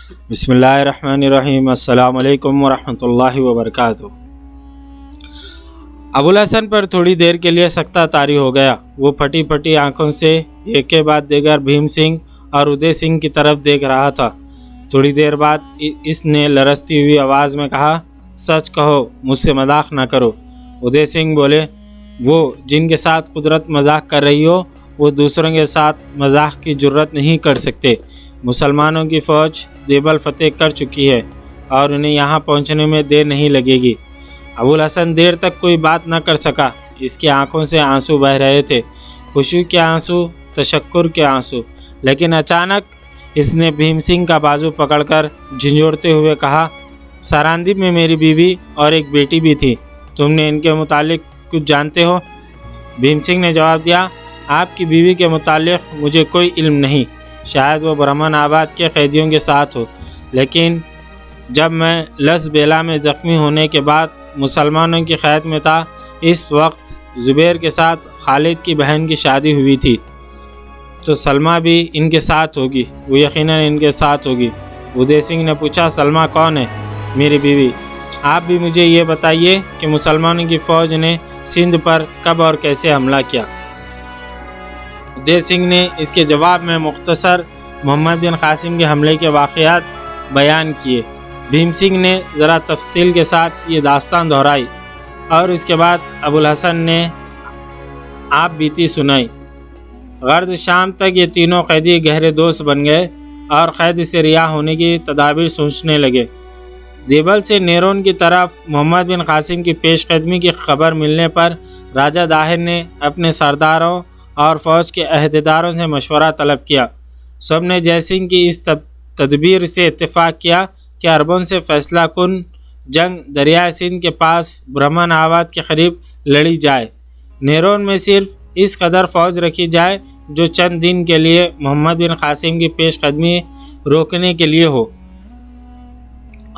बिस्मिल्लाहिर्रहमानिर्रहीम। अस्सलाम वालेकुम वरहमतुल्लाहि वबरकातुहू। अबुल हसन पर थोड़ी देर के लिए सख्ता तारी हो गया। वो फटी फटी आंखों से एक के बाद देगर भीम सिंह और उदय सिंह की तरफ देख रहा था। थोड़ी देर बाद इसने लरसती हुई आवाज़ में कहा, सच कहो, मुझसे मजाक ना करो। उदय सिंह बोले, वो जिनके साथ कुदरत मजाक कर रही हो वो दूसरों के साथ मजाक की जुर्रत नहीं कर सकते। मुसलमानों की फ़ौज देबल फतेह कर चुकी है और उन्हें यहाँ पहुँचने में देर नहीं लगेगी। अबुल हसन देर तक कोई बात न कर सका। इसकी आंखों से आंसू बह रहे थे, खुशी के आंसू, तशक्कुर के आंसू। लेकिन अचानक इसने भीम सिंह का बाजू पकड़कर झंझोड़ते हुए कहा, सरांदीप में मेरी बीवी और एक बेटी भी थी। तुमने इनके मुतालिक कुछ जानते हो? भीम सिंह ने जवाब दिया, आपकी बीवी के मुतालिक मुझे कोई इल्म नहीं। शायद वो ब्राह्मण आबाद के कैदियों के साथ हो, लेकिन जब मैं लस बेला में ज़ख्मी होने के बाद मुसलमानों की क़ैद में था, इस वक्त ज़ुबैर के साथ खालिद की बहन की शादी हुई थी, तो सलमा भी इनके साथ होगी। वो यकीनन इनके साथ होगी। उदय सिंह ने पूछा, सलमा कौन है? मेरी बीवी। आप भी मुझे ये बताइए कि मुसलमानों की फ़ौज ने सिंध पर कब और कैसे हमला किया? उदय सिंह ने इसके जवाब में मुख्तसर मोहम्मद बिन कासिम के हमले के वाक़यात बयान किए। भीम सिंह ने ज़रा तफसील के साथ ये दास्तान दोहराई और इसके बाद अबुल हसन ने आप बीती सुनाई। गर्द शाम तक ये तीनों कैदी गहरे दोस्त बन गए और कैद से रिहा होने की तदाबीर सोचने लगे। देबल से नेरोन की तरफ मोहम्मद बिन कासिम की पेशकदमी की खबर मिलने पर राजा दाहिर ने अपने सरदारों और फ़ौज के अहदेदारों से मशवरा तलब किया। सब ने जयसिंह की इस तदबीर से इत्तेफाक किया कि अरबों से फ़ैसला कुन जंग दरिया सिंध के पास ब्राह्मण आबाद के करीब लड़ी जाए। नेरोन में सिर्फ इस कदर फ़ौज रखी जाए जो चंद दिन के लिए मोहम्मद बिन कासिम की पेशकदमी रोकने के लिए हो,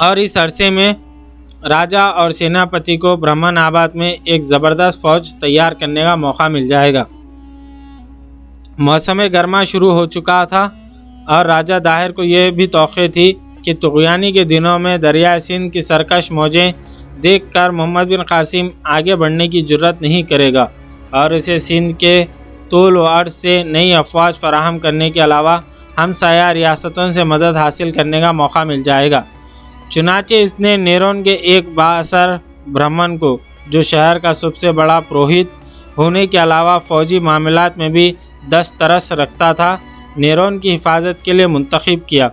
और इस अरसे में राजा और सेनापति को ब्राह्मण आबाद में एक ज़बरदस्त फ़ौज तैयार करने का मौका मिल जाएगा। मौसम गर्मा शुरू हो चुका था और राजा दाहिर को यह भी तौक़े थी कि तुग़यानी के दिनों में दरिया सिंध की सरकश मौजें देखकर मोहम्मद बिन कासिम आगे बढ़ने की जुर्रत नहीं करेगा और इसे सिंध के तूल व अर्ज़ से नई अफ़वाज फराहम करने के अलावा हमसाया रियासतों से मदद हासिल करने का मौका मिल जाएगा। चुनाचे इसने नेरोन के एक बाअसर ब्राह्मण को, जो शहर का सबसे बड़ा पुरोहित होने के अलावा फ़ौजी मामलात में भी दस्तरस रखता था, नेरोन की हिफाजत के लिए मुंतखब किया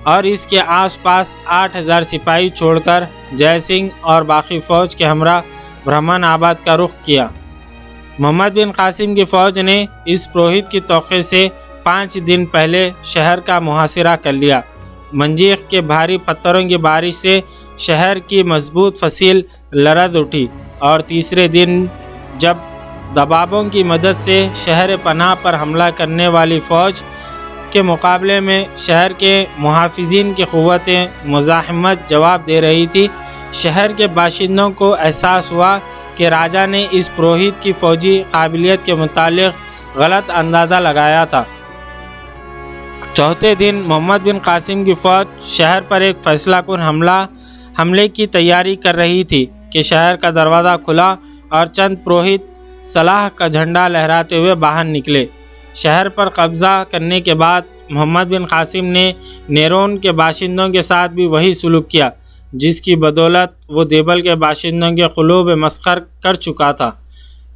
और इसके आसपास 8000 सिपाही छोड़कर जयसिंह और बाकी फ़ौज के हमरा ब्राह्मण आबाद का रुख किया। मोहम्मद बिन कासिम की फ़ौज ने इस पुरोहित की तौक़े से 5 दिन पहले शहर का मुहासिरा कर लिया। मंजीख के भारी पत्थरों की बारिश से शहर की मजबूत फसील लरज़ उठी और तीसरे दिन जब दबाबों की मदद से शहर पनाह पर हमला करने वाली फ़ौज के मुकाबले में शहर के मुहाफ़िज़ीन की क़ुव्वतें मुज़ाहमत जवाब दे रही थी, शहर के बाशिंदों को एहसास हुआ कि राजा ने इस पुरोहित की फ़ौजी काबिलियत के मुतालिक गलत अंदाज़ा लगाया था। चौथे दिन मोहम्मद बिन कासिम की फ़ौज शहर पर एक फ़ैसला कुन हमले की तैयारी कर रही थी कि शहर का दरवाज़ा खुला और चंद पुरोहित सलाह का झंडा लहराते हुए बाहर निकले। शहर पर कब्ज़ा करने के बाद मोहम्मद बिन कासिम ने नेरोन के बाशिंदों के साथ भी वही सलूक किया जिसकी बदौलत वो देबल के बाशिंदों के क़ुलूब मस्खर कर चुका था।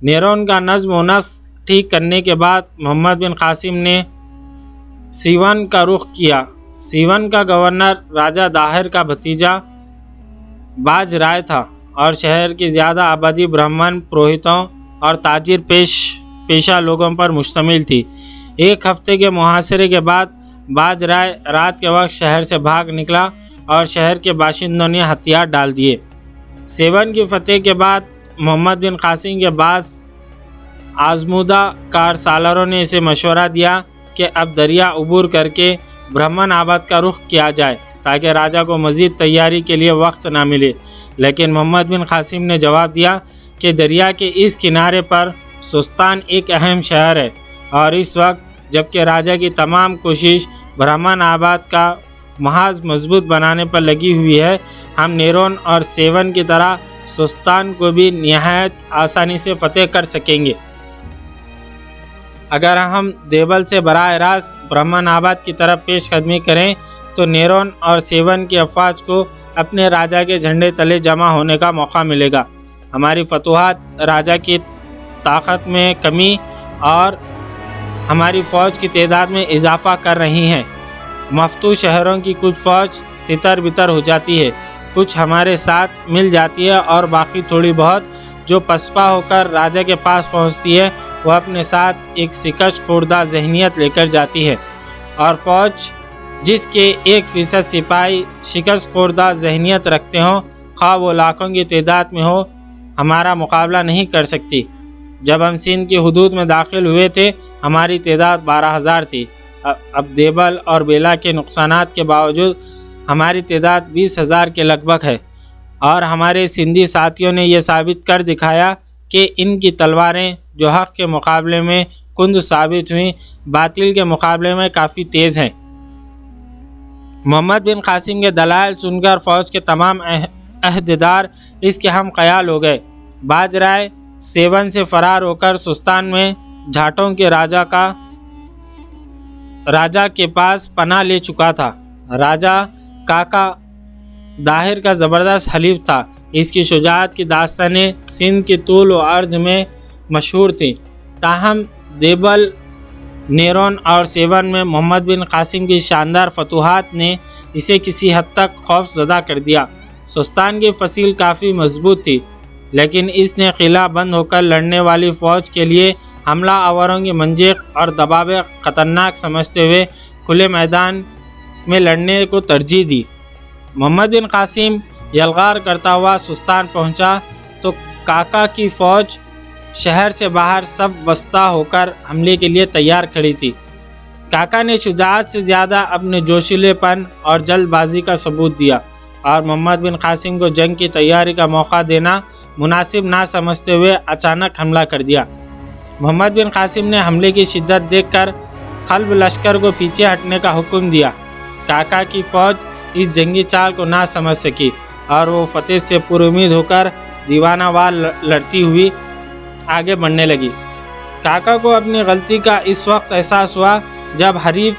नेरोन का नज़्म व नस्क ठीक करने के बाद मोहम्मद बिन कासिम ने सीवन का रुख किया। सीवन का गवर्नर राजा दाहिर का भतीजा बाज राय था और शहर की ज़्यादा आबादी ब्राह्मण पुरोहितों और ताजिर पेशा लोगों पर मुश्तमिल थी। एक हफ्ते के मुहासरे के बाद बाज राय रात के वक्त शहर से भाग निकला और शहर के बाशिंदों ने हथियार डाल दिए। सेवन की फतेह के बाद मोहम्मद बिन कासिम के बास आजमूदा कार सालरों ने इसे मशवरा दिया कि अब दरिया अबूर करके ब्राह्मण आबाद का रुख किया जाए ताकि राजा को मज़ीद तैयारी के लिए वक्त ना मिले। लेकिन मोहम्मद बिन कासिम ने जवाब दिया कि दरिया के इस किनारे पर सुस्तान एक अहम शहर है और इस वक्त जबकि राजा की तमाम कोशिश ब्राह्मण आबाद का محاذ مضبوط بنانے پر لگی ہوئی ہے، ہم نیرون اور سیون کی طرح سستان کو بھی نہایت آسانی سے فتح کر سکیں گے۔ اگر ہم دیبل سے براہ راست برہمن آباد کی طرف پیش قدمی کریں تو نیرون اور سیون کی افواج کو اپنے راجا کے جھنڈے تلے جمع ہونے کا موقع ملے گا۔ ہماری فتوحات راجا کی طاقت میں کمی اور ہماری فوج کی تعداد میں اضافہ کر رہی ہیں۔ مفتوح شہروں کی کچھ فوج تتر بتر ہو جاتی ہے، کچھ ہمارے ساتھ مل جاتی ہے اور باقی تھوڑی بہت جو پسپا ہو کر راجا کے پاس پہنچتی ہے وہ اپنے ساتھ ایک شکست خوردہ ذہنیت لے کر جاتی ہے، اور فوج جس کے 1% سپاہی شکست خوردہ ذہنیت رکھتے ہوں، خواہ وہ لاکھوں کی تعداد میں ہو، ہمارا مقابلہ نہیں کر سکتی۔ جب ہم سندھ کی حدود میں داخل ہوئے تھے ہماری تعداد 12,000 تھی، اب دیبل اور بیلا کے نقصانات کے باوجود ہماری تعداد 20,000 کے لگ بھگ ہے، اور ہمارے سندھی ساتھیوں نے یہ ثابت کر دکھایا کہ ان کی تلواریں جو حق کے مقابلے میں کند ثابت ہوئیں، باطل کے مقابلے میں کافی تیز ہیں۔ محمد بن قاسم کے دلائل سن کر فوج کے تمام عہدیدار اس کے ہم خیال ہو گئے۔ باج رائے سیون سے فرار ہو کر سستان میں جھاٹوں کے راجا کے پاس پناہ لے چکا تھا۔ راجا کاکا داہر کا زبردست حلیف تھا، اس کی شجاعت کی داستانیں سندھ کے طول و عرض میں مشہور تھیں، تاہم دیبل، نیرون اور سیون میں محمد بن قاسم کی شاندار فتوحات نے اسے کسی حد تک خوف زدہ کر دیا۔ سستان کی فصیل کافی مضبوط تھی، لیکن اس نے قلعہ بند ہو کر لڑنے والی فوج کے لیے حملہ آوروں کی منجیق اور دبابے خطرناک سمجھتے ہوئے کھلے میدان میں لڑنے کو ترجیح دی۔ محمد بن قاسم یلغار کرتا ہوا سستان پہنچا تو کاکا کی فوج شہر سے باہر صف بستہ ہو کر حملے کے لیے تیار کھڑی تھی۔ کاکا نے شجاعت سے زیادہ اپنے جوشیلے پن اور جلد بازی کا ثبوت دیا، اور محمد بن قاسم کو جنگ کی تیاری کا موقع دینا مناسب نہ سمجھتے ہوئے اچانک حملہ کر دیا۔ محمد بن قاسم نے حملے کی شدت دیکھ کر قلب لشکر کو پیچھے ہٹنے کا حکم دیا۔ کاکا کی فوج اس جنگی چال کو نہ سمجھ سکی اور وہ فتح سے پر امید ہو کر دیوانہ وار لڑتی ہوئی آگے بڑھنے لگی۔ کاکا کو اپنی غلطی کا اس وقت احساس ہوا جب حریف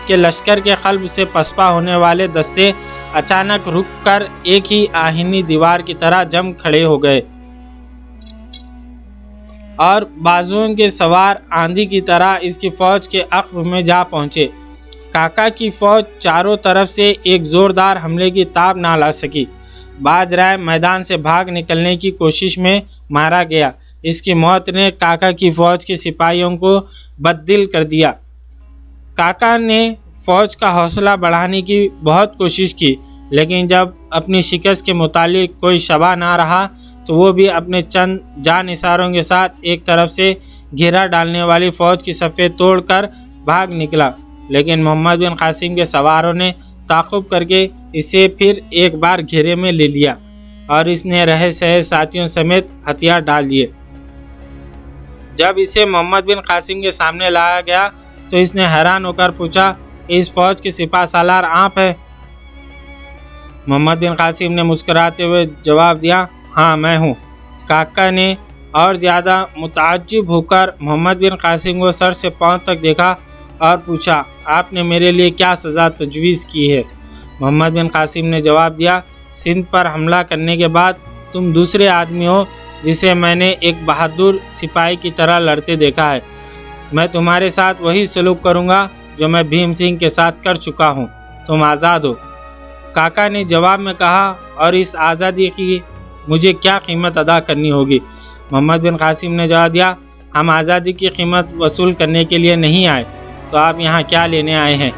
کے لشکر کے قلب سے پسپا ہونے والے دستے اچانک رک کر ایک ہی آہنی دیوار کی طرح جم کھڑے ہو گئے اور بازوؤں کے سوار آندھی کی طرح اس کی فوج کے عقب میں جا پہنچے۔ کاکا کی فوج چاروں طرف سے ایک زوردار حملے کی تاب نہ لا سکی۔ باج رائے میدان سے بھاگ نکلنے کی کوشش میں مارا گیا۔ اس کی موت نے کاکا کی فوج کے سپاہیوں کو بددل کر دیا۔ کاکا نے فوج کا حوصلہ بڑھانے کی بہت کوشش کی، لیکن جب اپنی شکست کے متعلق کوئی شبہ نہ رہا تو وہ بھی اپنے چند جانثاروں کے ساتھ ایک طرف سے گھیرا ڈالنے والی فوج کی صفیں توڑ کر بھاگ نکلا، لیکن محمد بن قاسم کے سواروں نے تعاقب کر کے اسے پھر ایک بار گھیرے میں لے لیا اور اس نے رہے سہے ساتھیوں سمیت ہتھیار ڈال دیے۔ جب اسے محمد بن قاسم کے سامنے لایا گیا تو اس نے حیران ہو کر پوچھا، اس فوج کے سپاہ سالار آپ ہیں؟ محمد بن قاسم نے مسکراتے ہوئے جواب دیا، ہاں میں ہوں۔ کاکا نے اور زیادہ متعجب ہو کر محمد بن قاسم کو سر سے پاؤں تک دیکھا اور پوچھا، آپ نے میرے لیے کیا سزا تجویز کی ہے؟ محمد بن قاسم نے جواب دیا، سندھ پر حملہ کرنے کے بعد تم دوسرے آدمی ہو جسے میں نے ایک بہادر سپاہی کی طرح لڑتے دیکھا ہے۔ میں تمہارے ساتھ وہی سلوک کروں گا جو میں بھیم سنگھ کے ساتھ کر چکا ہوں، تم آزاد ہو۔ کاکا نے جواب میں کہا، اور اس آزادی کی مجھے کیا قیمت ادا کرنی ہوگی؟ محمد بن قاسم نے جواب دیا، ہم آزادی کی قیمت وصول کرنے کے لیے نہیں آئے، تو آپ یہاں کیا لینے آئے ہیں؟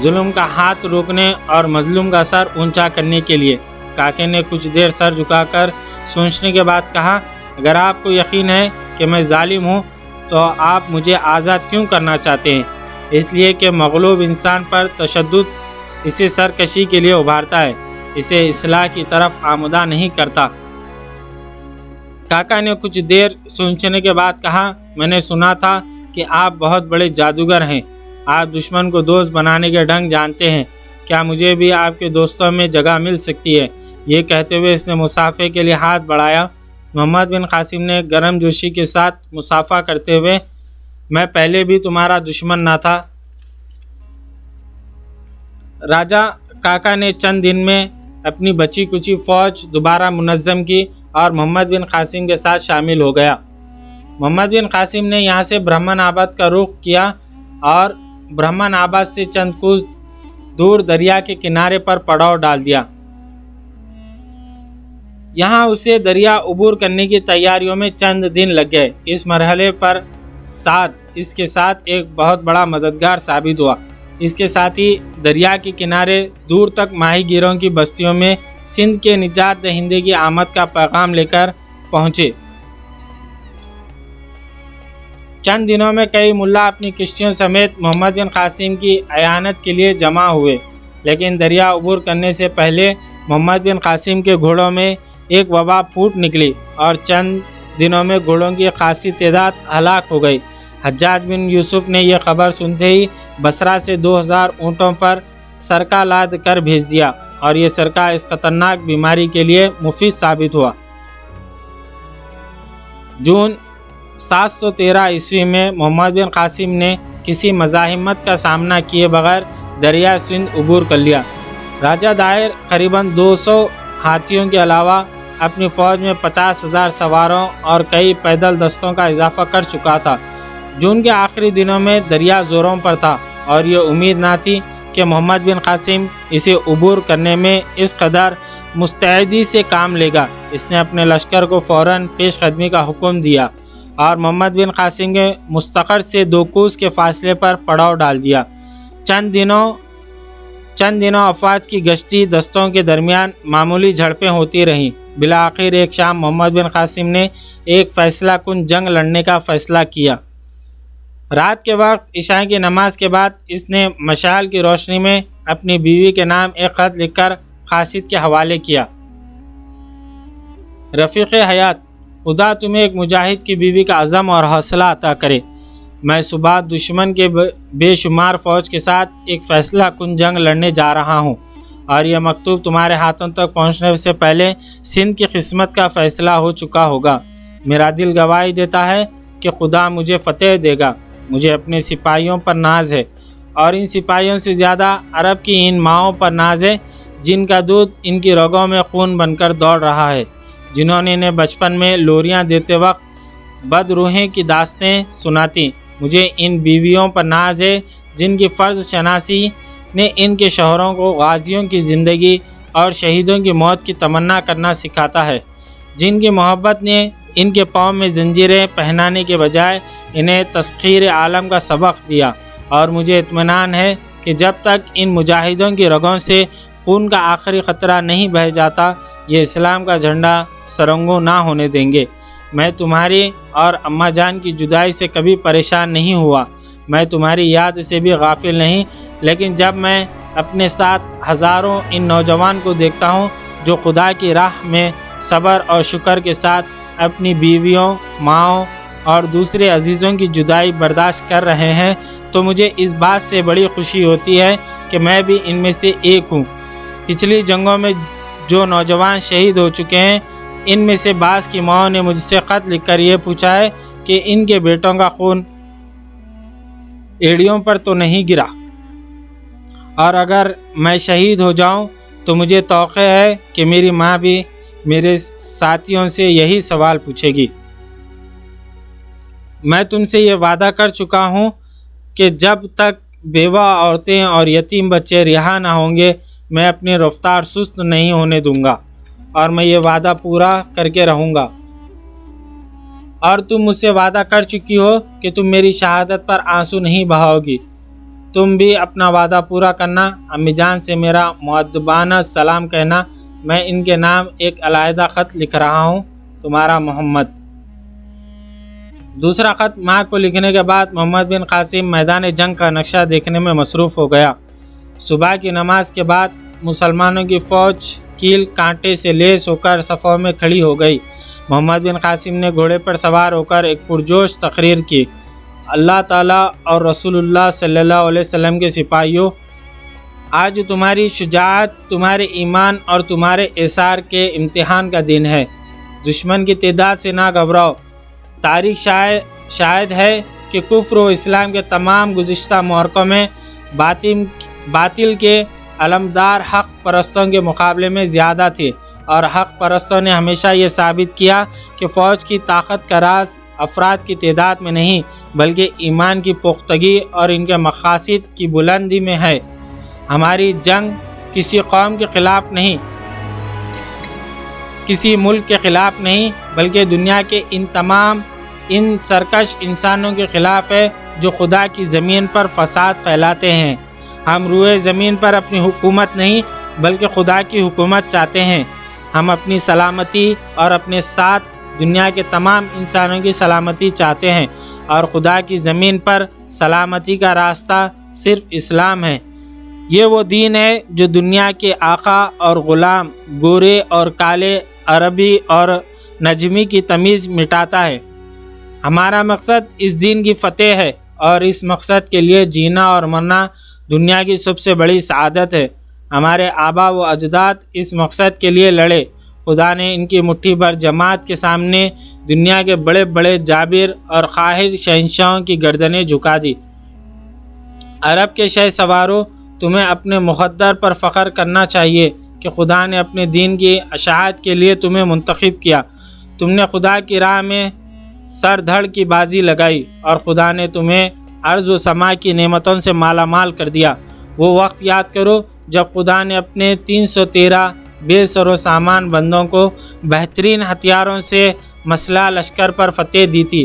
ظلم کا ہاتھ روکنے اور مظلوم کا سر اونچا کرنے کے لیے۔ کاکے نے کچھ دیر سر جھکا کر سوچنے کے بعد کہا، اگر آپ کو یقین ہے کہ میں ظالم ہوں تو آپ مجھے آزاد کیوں کرنا چاہتے ہیں؟ اس لیے کہ مغلوب انسان پر تشدد اسے سرکشی کے لیے ابھارتا ہے، اسے اصلاح کی طرف آمادہ نہیں کرتا۔ کاکا نے کچھ دیر سوچنے کے بعد کہا، میں نے سنا تھا کہ آپ بہت بڑے جادوگر ہیں، آپ دشمن کو دوست بنانے کے ڈھنگ جانتے ہیں، کیا مجھے بھی آپ کے دوستوں میں جگہ مل سکتی ہے؟ یہ کہتے ہوئے اس نے مصافحے کے لیے ہاتھ بڑھایا۔ محمد بن قاسم نے گرم جوشی کے ساتھ مصافحہ کرتے ہوئے، میں پہلے بھی تمہارا دشمن نہ تھا۔ راجہ کاکا نے چند دن میں اپنی بچی کچی فوج دوبارہ منظم کی اور محمد بن قاسم کے ساتھ شامل ہو گیا۔ محمد بن قاسم نے یہاں سے برہمن آباد کا رخ کیا اور برہمن آباد سے چند کوس دور دریا کے کنارے پر پڑاؤ ڈال دیا۔ یہاں اسے دریا عبور کرنے کی تیاریوں میں چند دن لگ گئے۔ اس مرحلے پر سعد اس کے ساتھ ایک بہت بڑا مددگار ثابت ہوا۔ اس کے ساتھ ہی دریا کے کنارے دور تک ماہی گیروں کی بستیوں میں سندھ کے نجات دہندے کی آمد کا پیغام لے کر پہنچے۔ چند دنوں میں کئی ملا اپنی کشتیوں سمیت محمد بن قاسم کی اعانت کے لیے جمع ہوئے، لیکن دریا عبور کرنے سے پہلے محمد بن قاسم کے گھوڑوں میں ایک وبا پھوٹ نکلی اور چند دنوں میں گھوڑوں کی خاصی تعداد ہلاک ہو گئی۔ حجاج بن یوسف نے یہ خبر سنتے ہی بصرہ سے 2000 اونٹوں پر سرکہ لاد کر بھیج دیا اور یہ سرکہ اس خطرناک بیماری کے لیے مفید ثابت ہوا۔ جون 713 عیسوی میں محمد بن قاسم نے کسی مزاحمت کا سامنا کیے بغیر دریا سندھ عبور کر لیا۔ راجہ دائر قریباً 200 ہاتھیوں کے علاوہ اپنی فوج میں 50,000 سواروں اور کئی پیدل دستوں کا اضافہ کر چکا تھا۔ جون کے آخری دنوں میں دریا زوروں پر تھا اور یہ امید نہ تھی کہ محمد بن قاسم اسے عبور کرنے میں اس قدر مستعدی سے کام لے گا۔ اس نے اپنے لشکر کو فوراً پیش قدمی کا حکم دیا اور محمد بن قاسم کے مستقر سے 2 کوس کے فاصلے پر پڑاؤ ڈال دیا۔ چند دنوں افواج کی گشتی دستوں کے درمیان معمولی جھڑپیں ہوتی رہیں۔ بالآخر ایک شام محمد بن قاسم نے ایک فیصلہ کن جنگ لڑنے کا فیصلہ کیا۔ رات کے وقت عشاء کی نماز کے بعد اس نے مشعل کی روشنی میں اپنی بیوی کے نام ایک خط لکھ کر قاصد کے حوالے کیا۔ رفیق حیات، خدا تمہیں ایک مجاہد کی بیوی کا عزم اور حوصلہ عطا کرے۔ میں صبح دشمن کے بے شمار فوج کے ساتھ ایک فیصلہ کن جنگ لڑنے جا رہا ہوں اور یہ مکتوب تمہارے ہاتھوں تک پہنچنے سے پہلے سندھ کی قسمت کا فیصلہ ہو چکا ہوگا۔ میرا دل گواہی دیتا ہے کہ خدا مجھے فتح دے گا۔ مجھے اپنے سپاہیوں پر ناز ہے اور ان سپاہیوں سے زیادہ عرب کی ان ماؤں پر ناز ہے جن کا دودھ ان کی رگوں میں خون بن کر دوڑ رہا ہے، جنہوں نے انہیں بچپن میں لوریاں دیتے وقت بد روحیں کی داستیں سناتی۔ مجھے ان بیویوں پر ناز ہے جن کی فرض شناسی نے ان کے شوہروں کو غازیوں کی زندگی اور شہیدوں کی موت کی تمنا کرنا سکھاتا ہے، جن کی محبت نے ان کے پاؤں میں زنجیریں پہنانے کے بجائے انہیں تسخیر عالم کا سبق دیا، اور مجھے اطمینان ہے کہ جب تک ان مجاہدوں کی رگوں سے خون کا آخری قطرہ نہیں بہہ جاتا، یہ اسلام کا جھنڈا سرنگوں نہ ہونے دیں گے۔ میں تمہاری اور اماں جان کی جدائی سے کبھی پریشان نہیں ہوا، میں تمہاری یاد سے بھی غافل نہیں، لیکن جب میں اپنے ساتھ ہزاروں ان نوجوان کو دیکھتا ہوں جو خدا کی راہ میں صبر اور شکر کے ساتھ اپنی بیویوں، ماؤں اور دوسرے عزیزوں کی جدائی برداشت کر رہے ہیں، تو مجھے اس بات سے بڑی خوشی ہوتی ہے کہ میں بھی ان میں سے ایک ہوں۔ پچھلی جنگوں میں جو نوجوان شہید ہو چکے ہیں، ان میں سے بعض کی ماؤں نے مجھ سے خط لکھ کر یہ پوچھا ہے کہ ان کے بیٹوں کا خون ایڑیوں پر تو نہیں گرا، اور اگر میں شہید ہو جاؤں تو مجھے توقع ہے کہ میری ماں بھی میرے ساتھیوں سے یہی سوال پوچھے گی۔ میں تم سے یہ وعدہ کر چکا ہوں کہ جب تک بیوہ عورتیں اور یتیم بچے رہا نہ ہوں گے، میں اپنی رفتار سست نہیں ہونے دوں گا، اور میں یہ وعدہ پورا کر کے رہوں گا۔ اور تم مجھ سے وعدہ کر چکی ہو کہ تم میری شہادت پر آنسو نہیں بہاؤ گی۔ تم بھی اپنا وعدہ پورا کرنا۔ امی جان سے میرا مؤدبانہ سلام کہنا۔ میں ان کے نام ایک علیحدہ خط لکھ رہا ہوں۔ تمہارا محمد۔ دوسرا خط ماں کو لکھنے کے بعد محمد بن قاسم میدان جنگ کا نقشہ دیکھنے میں مصروف ہو گیا۔ صبح کی نماز کے بعد مسلمانوں کی فوج کیل کانٹے سے لیس ہو کر صفوں میں کھڑی ہو گئی۔ محمد بن قاسم نے گھوڑے پر سوار ہو کر ایک پرجوش تقریر کی۔ اللہ تعالیٰ اور رسول اللہ صلی اللہ علیہ وسلم کے سپاہیوں، آج تمہاری شجاعت، تمہارے ایمان اور تمہارے ایثار کے امتحان کا دن ہے۔ دشمن کی تعداد سے نہ گھبراؤ۔ تاریخ شاہد ہے کہ کفر و اسلام کے تمام گزشتہ معرکوں میں باطل کے علمدار حق پرستوں کے مقابلے میں زیادہ تھے، اور حق پرستوں نے ہمیشہ یہ ثابت کیا کہ فوج کی طاقت کا راز افراد کی تعداد میں نہیں بلکہ ایمان کی پختگی اور ان کے مقاصد کی بلندی میں ہے۔ ہماری جنگ کسی قوم کے خلاف نہیں، کسی ملک کے خلاف نہیں، بلکہ دنیا کے ان سرکش انسانوں کے خلاف ہے جو خدا کی زمین پر فساد پھیلاتے ہیں۔ ہم روئے زمین پر اپنی حکومت نہیں بلکہ خدا کی حکومت چاہتے ہیں۔ ہم اپنی سلامتی اور اپنے ساتھ دنیا کے تمام انسانوں کی سلامتی چاہتے ہیں، اور خدا کی زمین پر سلامتی کا راستہ صرف اسلام ہے۔ یہ وہ دین ہے جو دنیا کے آقا اور غلام، گورے اور کالے، عربی اور نجمی کی تمیز مٹاتا ہے۔ ہمارا مقصد اس دین کی فتح ہے، اور اس مقصد کے لیے جینا اور مرنا دنیا کی سب سے بڑی سعادت ہے۔ ہمارے آبا و اجداد اس مقصد کے لیے لڑے۔ خدا نے ان کی مٹھی بھر جماعت کے سامنے دنیا کے بڑے بڑے جابر اور قاہر شہنشاہوں کی گردنیں جھکا دی۔ عرب کے شہ سواروں، تمہیں اپنے مقدر پر فخر کرنا چاہیے کہ خدا نے اپنے دین کی اشاعت کے لیے تمہیں منتخب کیا۔ تم نے خدا کی راہ میں سر دھڑ کی بازی لگائی، اور خدا نے تمہیں ارض و سما کی نعمتوں سے مالا مال کر دیا۔ وہ وقت یاد کرو جب خدا نے اپنے 313 بے سر و سامان بندوں کو بہترین ہتھیاروں سے مسلح لشکر پر فتح دی تھی۔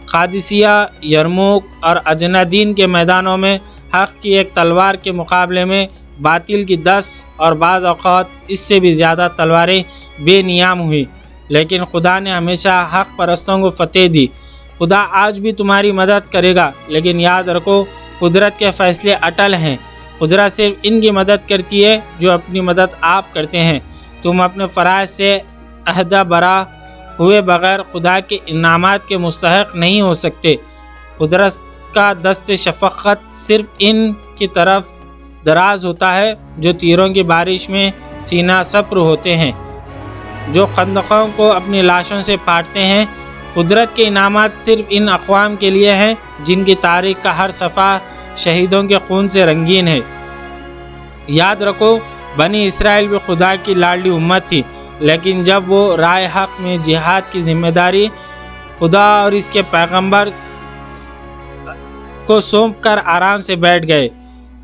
قادسیہ، یرموک اور اجنادین کے میدانوں میں حق کی ایک تلوار کے مقابلے میں باطل کی 10 اور بعض اوقات اس سے بھی زیادہ تلواریں بے نیام ہوئی، لیکن خدا نے ہمیشہ حق پرستوں کو فتح دی۔ خدا آج بھی تمہاری مدد کرے گا، لیکن یاد رکھو قدرت کے فیصلے اٹل ہیں۔ قدرت صرف ان کی مدد کرتی ہے جو اپنی مدد آپ کرتے ہیں۔ تم اپنے فرائض سے عہدہ برا ہوئے بغیر خدا کے انعامات کے مستحق نہیں ہو سکتے۔ قدرت کا دست شفقت صرف ان کی طرف دراز ہوتا ہے جو تیروں کی بارش میں سینہ سپر ہوتے ہیں، جو خندقوں کو اپنی لاشوں سے پاٹتے ہیں۔ قدرت کے انعامات صرف ان اقوام کے لیے ہیں جن کی تاریخ کا ہر صفحہ شہیدوں کے خون سے رنگین ہے۔ یاد رکھو، بنی اسرائیل بھی خدا کی لاڈلی امت تھی، لیکن جب وہ رائے حق میں جہاد کی ذمہ داری خدا اور اس کے پیغمبر کو سونپ کر آرام سے بیٹھ گئے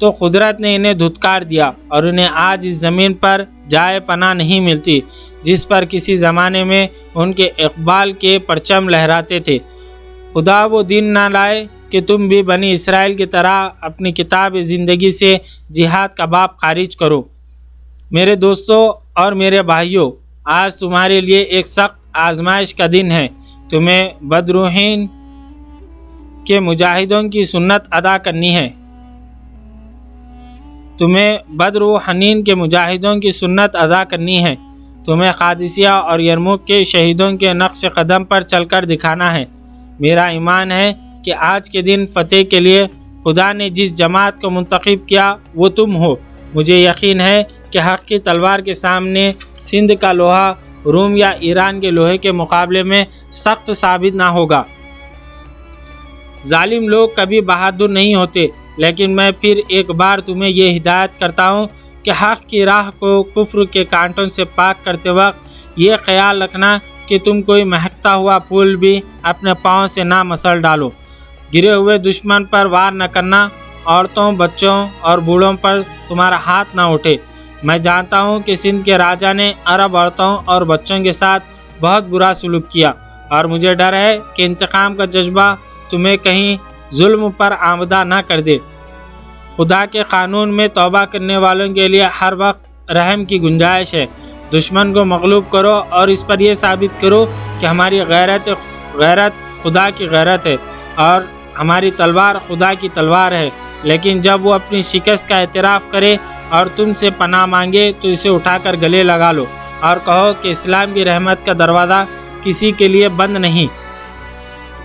تو قدرت نے انہیں دھتکار دیا، اور انہیں آج اس زمین پر جائے پناہ نہیں ملتی جس پر کسی زمانے میں ان کے اقبال کے پرچم لہراتے تھے۔ خدا وہ دن نہ لائے کہ تم بھی بنی اسرائیل کی طرح اپنی کتاب زندگی سے جہاد کا باب خارج کرو۔ میرے دوستوں اور میرے بھائیوں، آج تمہارے لیے ایک سخت آزمائش کا دن ہے۔ تمہیں بدروحین کے مجاہدوں کی سنت ادا کرنی ہے۔ تمہیں بدر و حنین کے مجاہدوں کی سنت ادا کرنی ہے۔ تمہیں قادسیہ اور یرموک کے شہیدوں کے نقش قدم پر چل کر دکھانا ہے۔ میرا ایمان ہے کہ آج کے دن فتح کے لیے خدا نے جس جماعت کو منتخب کیا وہ تم ہو۔ مجھے یقین ہے کہ حق کی تلوار کے سامنے سندھ کا لوہا روم یا ایران کے لوہے کے مقابلے میں سخت ثابت نہ ہوگا۔ ظالم لوگ کبھی بہادر نہیں ہوتے، لیکن میں پھر ایک بار تمہیں یہ ہدایت کرتا ہوں کہ حق کی راہ کو کفر کے کانٹوں سے پاک کرتے وقت یہ خیال رکھنا کہ تم کوئی مہکتا ہوا پھول بھی اپنے پاؤں سے نہ مسل ڈالو۔ گرے ہوئے دشمن پر وار نہ کرنا، عورتوں، بچوں اور بوڑھوں پر تمہارا ہاتھ نہ اٹھے۔ میں جانتا ہوں کہ سندھ کے راجا نے عرب عورتوں اور بچوں کے ساتھ بہت برا سلوک کیا، اور مجھے ڈر ہے کہ انتقام کا جذبہ تمہیں کہیں ظلم پر آمدہ نہ کر دے۔ خدا کے قانون میں توبہ کرنے والوں کے لیے ہر وقت رحم کی گنجائش ہے۔ دشمن کو مغلوب کرو اور اس پر یہ ثابت کرو کہ ہماری غیرت خدا کی غیرت ہے اور ہماری تلوار خدا کی تلوار ہے۔ لیکن جب وہ اپنی شکست کا اعتراف کرے اور تم سے پناہ مانگے تو اسے اٹھا کر گلے لگا لو اور کہو کہ اسلام کی رحمت کا دروازہ کسی کے لیے بند نہیں۔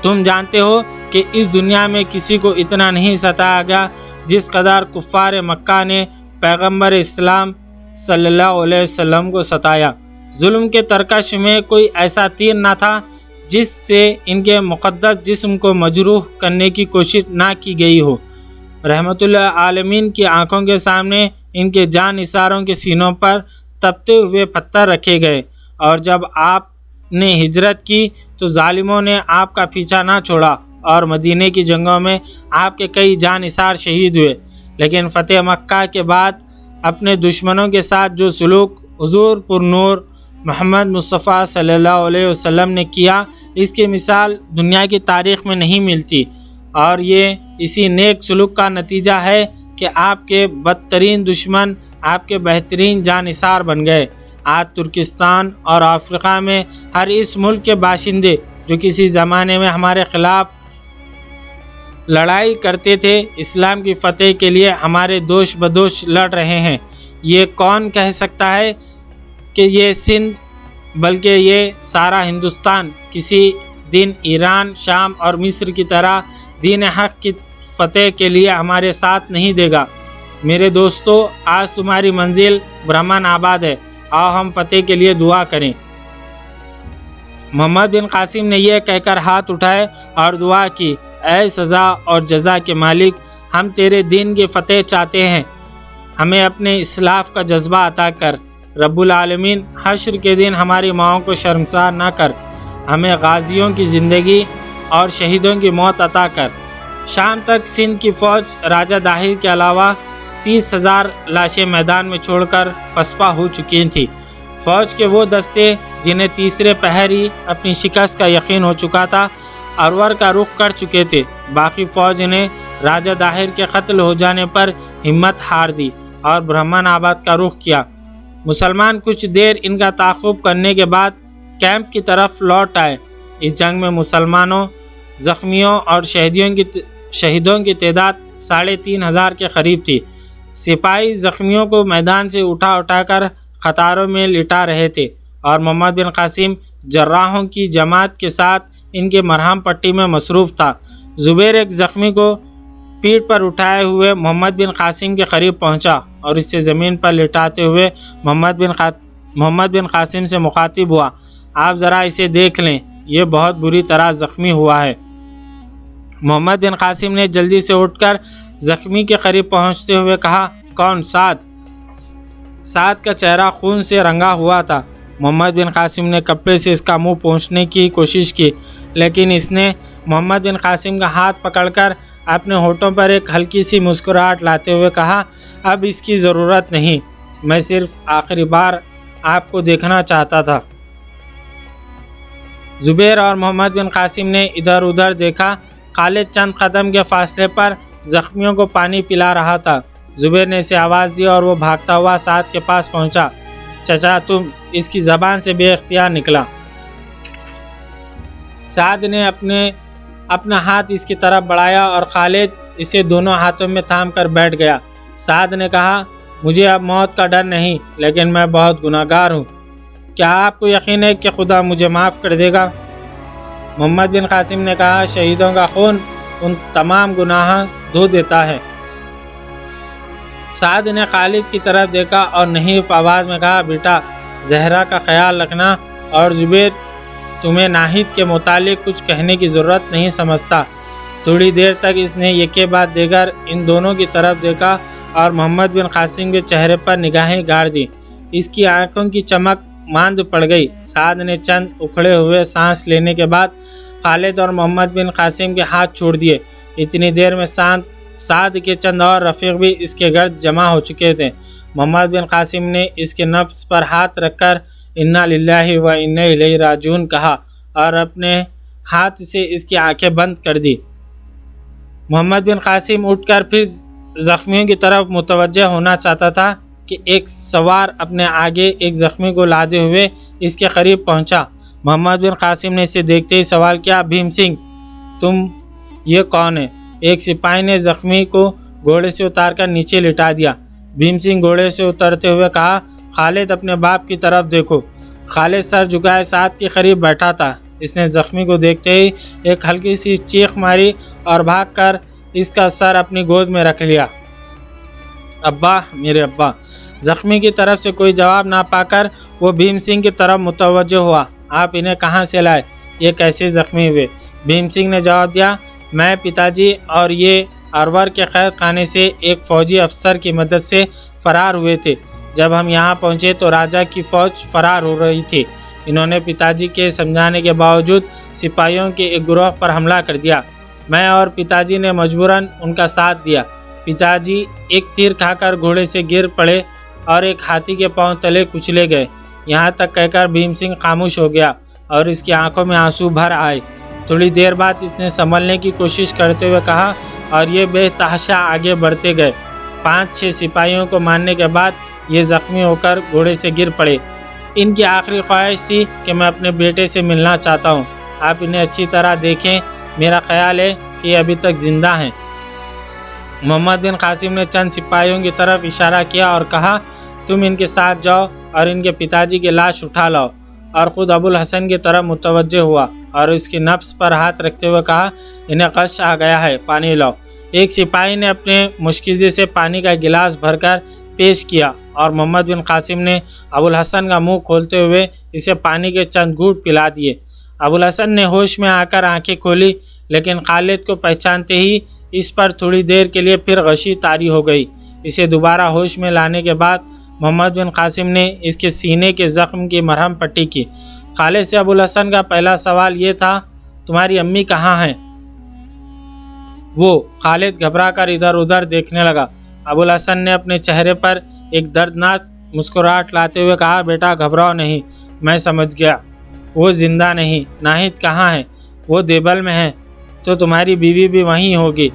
تم جانتے ہو کہ اس دنیا میں کسی کو اتنا نہیں ستایا گیا جس قدر کفار مکہ نے पैगंबर इस्लाम सल्लल्लाहु अलैहि वसल्लम को सताया। जुल्म के तरकश में कोई ऐसा तीर ना था जिससे इनके मुक़द्दस जिस्म को मजरूह करने की कोशिश ना की गई हो। रहमतुल आलमीन की आंखों के सामने इनके जान निसारों के सीनों पर तपते हुए पत्थर रखे गए, और जब आपने हिजरत की तो जालिमों ने आपका पीछा ना छोड़ा और मदीने की जंगों में आपके कई जान निसार शहीद हुए। लेकिन फ़तेह मक्का के बाद अपने दुश्मनों के साथ जो सलूक हुजूर पुरनूर मोहम्मद मुस्तफ़ा सल्लल्लाहु अलैहि वसल्लम ने किया, इसकी मिसाल दुनिया की तारीख़ में नहीं मिलती, और ये इसी नेक सलूक का नतीजा है कि आपके बदतरीन दुश्मन आपके बेहतरीन जानिसार बन गए। आज तुर्किस्तान और अफ्रीका में हर इस मुल्क के बाशिंदे जो किसी ज़माने में हमारे ख़िलाफ़ लड़ाई करते थे, इस्लाम की फ़तेह के लिए हमारे दोष बदोश लड़ रहे हैं। ये कौन कह सकता है कि ये सिंध बल्कि ये सारा हिंदुस्तान किसी दिन ईरान, शाम और मिस्र की तरह दीन हक़ की फ़तेह के लिए हमारे साथ नहीं देगा। मेरे दोस्तों, आज तुम्हारी मंजिल ब्रह्मन आबाद है, आओ हम फ़तेह के लिए दुआ करें। मोहम्मद बिन कासिम ने यह कहकर हाथ उठाए और दुआ की, ऐ सज़ा और जज़ा के मालिक, हम तेरे दीन की फ़तेह चाहते हैं, हमें अपने इस्लाफ का जज्बा अता कर। रब्बुल आलमीन, हश्र के दिन हमारी माओं को शर्मसार ना कर, हमें गाजियों की ज़िंदगी और शहीदों की मौत अता कर। शाम तक सिंध की फ़ौज राजा दाहिर के अलावा 30,000 लाशें मैदान में छोड़कर पसपा हो चुकी थी। फ़ौज के वो दस्ते जिन्हें तीसरे पहर ही अपनी शिकस्त का यकीन हो चुका था, अरवर का रुख कर चुके थे। बाकी फ़ौज ने राजा दाहिर के कत्ल हो जाने पर हिम्मत हार दी और ब्रह्मन आबाद का रुख किया। मुसलमान कुछ देर इनका ताक़ुब करने के बाद कैंप की तरफ लौट आए। इस जंग में मुसलमानों, ज़ख्मियों और शहीदों की तादाद 3,500 के करीब थी। सिपाही ज़ख्मियों को मैदान से उठाकर कतारों में लिटा रहे थे और मोहम्मद बिन कासिम जर्राहों की जमात के साथ इनके मरहम पट्टी में मसरूफ़ था। ज़ुबैर एक ज़ख्मी को पीठ पर उठाए हुए मोहम्मद बिन कासिम के करीब पहुंचा और इससे ज़मीन पर लिटाते हुए मोहम्मद बिन कासिम से मुखातिब हुआ, आप ज़रा इसे देख लें, ये बहुत बुरी तरह ज़ख्मी हुआ है। मोहम्मद बिन कासिम ने जल्दी से उठकर ज़ख्मी के करीब पहुंचते हुए कहा, कौन? साद। साद का चेहरा खून से रंगा हुआ था। मोहम्मद बिन कासिम ने कपड़े से इसका मुंह पोंछने की कोशिश की, लेकिन इसने मोहम्मद बिन कासिम का हाथ पकड़कर अपने होठों पर एक हल्की सी मुस्कुराहट लाते हुए कहा, अब इसकी ज़रूरत नहीं, मैं सिर्फ आखिरी बार आपको देखना चाहता था। ज़ुबैर और मोहम्मद बिन कासिम ने इधर उधर देखा। खालिद चंद कदम के फासले पर ज़ख्मियों को पानी पिला रहा था। ज़ुबैर ने इसे आवाज़ दी और वो भागता हुआ साद के पास पहुंचा। चचा तुम, इसकी ज़बान से बेइख्तियार निकला। साद ने अपना हाथ इसकी तरफ बढ़ाया और खालिद इसे दोनों हाथों में थाम कर बैठ गया। साद ने कहा, मुझे अब मौत का डर नहीं, लेकिन मैं बहुत गुनाहगार हूँ। क्या आपको यकीन है कि खुदा मुझे माफ़ कर देगा? मोहम्मद बिन कासिम ने कहा, शहीदों का खून उन तमाम गुनाह धो देता है। साद ने खालिद की तरफ देखा और नहीफ आवाज़ में कहा, बेटा जहरा का ख्याल रखना, और ज़ुबैर तुम्हें नाहिद के मुतालिक कुछ कहने की ज़रूरत नहीं समझता। थोड़ी देर तक इसने एक के बाद देगर इन दोनों की तरफ देखा और मोहम्मद बिन कासिम के चेहरे पर निगाहें गाड़ दी। इसकी आंखों की चमक मांद पड़ गई। साद ने चंद उखड़े हुए सांस लेने के बाद खालिद और मोहम्मद बिन कासिम के हाथ छोड़ दिए। इतनी देर में साद के चंद और रफ़ीक भी इसके गर्द जमा हो चुके थे। मोहम्मद बिन कासिम ने इसके नफ्स पर हाथ रखकर इन्ना लिल्लाहि व इन्ना इलैहि राजिऊन कहा और अपने हाथ से इसकी आंखें बंद कर दी। मोहम्मद बिन कासिम उठकर फिर ज़ख्मियों की तरफ मुतवज्जह होना चाहता था कि एक सवार अपने आगे एक ज़ख्मी को लादे हुए इसके करीब पहुंचा। मोहम्मद बिन कासिम ने इसे देखते ही सवाल किया, भीम सिंह तुम ये कौन है? एक सिपाही ने ज़ख्मी को घोड़े से उतारकर नीचे लिटा दिया। भीम सिंह घोड़े से उतरते हुए कहा, खालिद अपने बाप की तरफ देखो। खालिद सर झुकाए साद के करीब बैठा था। इसने ज़ख्मी को देखते ही एक हल्की सी चीख मारी और भागकर इसका सर अपनी गोद में रख लिया। अब्बा, मेरे अब्बा। जख्मी की तरफ से कोई जवाब ना पाकर वो भीम सिंह की तरफ मुतवज्जो हुआ। आप इन्हें कहाँ से लाए? ये कैसे जख्मी हुए? भीम सिंह ने जवाब दिया, मैं, पिताजी और ये अरवर के कैद खाने से एक फ़ौजी अफसर की मदद से फ़रार हुए थे। जब हम यहाँ पहुँचे तो राजा की फ़ौज फ़रार हो रही थी। इन्होंने पिताजी के समझाने के बावजूद सिपाहियों के एक गिरोह पर हमला कर दिया। मैं और पिताजी ने मजबूरन उनका साथ दिया। पिताजी एक तीर खाकर घोड़े से गिर पड़े और एक हाथी के पांव तले कुचले गए। यहाँ तक कहकर भीम सिंह खामोश हो गया और इसकी आंखों में आंसू भर आए। थोड़ी देर बाद इसने संभलने की कोशिश करते हुए कहा और ये बेतहाशा आगे बढ़ते गए। 5-6 सिपाहियों को मारने के बाद ये ज़ख्मी होकर घोड़े से गिर पड़े। इनकी आखिरी ख्वाहिश थी कि मैं अपने बेटे से मिलना चाहता हूँ। आप इन्हें अच्छी तरह देखें, मेरा ख्याल है कि ये अभी तक ज़िंदा हैं। मोहम्मद बिन कासिम ने चंद सिपाहियों की तरफ इशारा किया और कहा, तुम इनके साथ जाओ और इनके पिताजी की लाश उठा लाओ। और ख़ुद अबुल हसन की तरफ मुतवज्जह हुआ और उसकी नफ्स पर हाथ रखते हुए कहा, इन्हें कश आ गया है, पानी लाओ। एक सिपाही ने अपने मुश्किल से पानी का गिलास भरकर पेश किया और मोहम्मद बिन कासिम ने अबुल हसन का मुंह खोलते हुए इसे पानी के चंद घूंट पिला दिए। अबुल हसन ने होश में आकर आंखें खोली, लेकिन खालिद को पहचानते ही इस पर थोड़ी देर के लिए फिर गशी तारी हो गई। इसे दोबारा होश में लाने के बाद मोहम्मद बिन कासिम ने इसके सीने के ज़ख्म की मरहम पट्टी की। खालिद से अबुल हसन का पहला सवाल ये था, तुम्हारी अम्मी कहाँ हैं? वो खालिद घबरा कर इधर उधर देखने लगा। अबुल हसन ने अपने चेहरे पर एक दर्दनाक मुस्कुराहट लाते हुए कहा, बेटा घबराओ नहीं, मैं समझ गया, वो ज़िंदा नहीं। नाहिद कहाँ है? वो देवल में है। तो तुम्हारी बीवी भी वहीं होगी।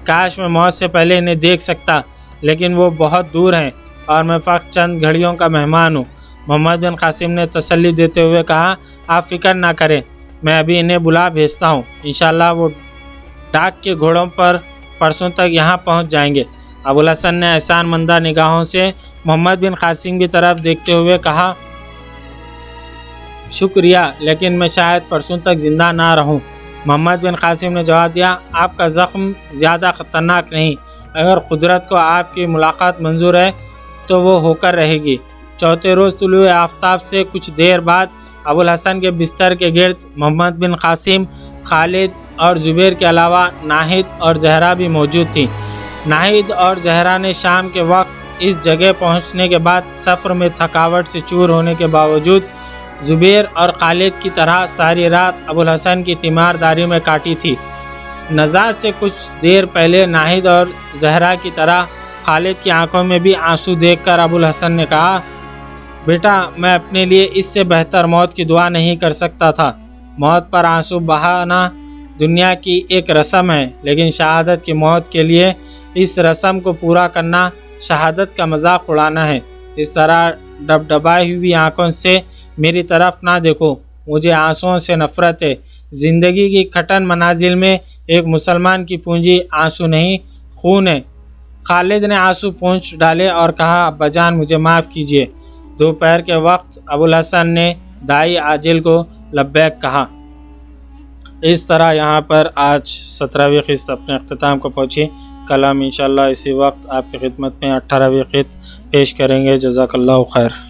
काश मैं मौत से पहले इन्हें देख सकता, लेकिन वो बहुत दूर हैं और मैं फ़कत चंद घड़ियों का मेहमान हूँ। मोहम्मद बिन कासिम ने तसल्ली देते हुए कहा, आप फ़िक्र ना करें, मैं अभी इन्हें बुला भेजता हूँ। इंशाअल्लाह वो डाक के घोड़ों पर परसों तक यहाँ पहुँच जाएंगे। अबुल हसन ने एहसानमंदा निगाहों से मोहम्मद बिन कासिम की तरफ देखते हुए कहा, शुक्रिया, लेकिन मैं शायद परसों तक ज़िंदा ना रहूँ। मोहम्मद बिन कासिम ने जवाब दिया, आपका ज़ख्म ज़्यादा ख़तरनाक नहीं। अगर कुदरत को आपकी मुलाकात मंजूर है तो वो होकर रहेगी। चौथे रोज़ तुलुए आफ़ताब से कुछ देर बाद अबुल हसन के बिस्तर के गिर्द मोहम्मद बिन कासिम, खालिद और जुबैर के अलावा नाहिद और जहरा भी मौजूद थी। नाहिद और जहरा ने शाम के वक्त इस जगह पहुंचने के बाद सफ़र में थकावट से चूर होने के बावजूद जुबैर और खालिद की तरह सारी रात अबुल हसन की तीमारदारी में काटी थी। नजात से कुछ देर पहले नाहिद और जहरा की तरह खालिद की आंखों में भी आंसू देखकर अबुल हसन ने कहा, बेटा मैं अपने लिए इससे बेहतर मौत की दुआ नहीं कर सकता था। मौत पर आंसू बहाना दुनिया की एक रस्म है, लेकिन शहादत की मौत के लिए इस रस्म को पूरा करना शहादत का मजाक उड़ाना है। इस तरह डबडबाई हुई आंखों से मेरी तरफ ना देखो, मुझे आंसुओं से नफ़रत है। ज़िंदगी की कठिन मनाजिल में एक मुसलमान की पूंजी आंसू नहीं, खून है। खालिद ने आंसू पोंछ डाले और कहा, अब्बाजान मुझे माफ़ कीजिए। दोपहर के वक्त अबुल हसन ने दाई आजिल को लब्बैक कहा। इस तरह यहाँ पर आज 17वीं क़िस्त अपने अख्ताम को पहुँची। कल हम इंशाअल्लाह इसी वक्त आपकी खिदमत में 18वीं क़िस्त पेश करेंगे। जज़ाकल्लाहु खैर।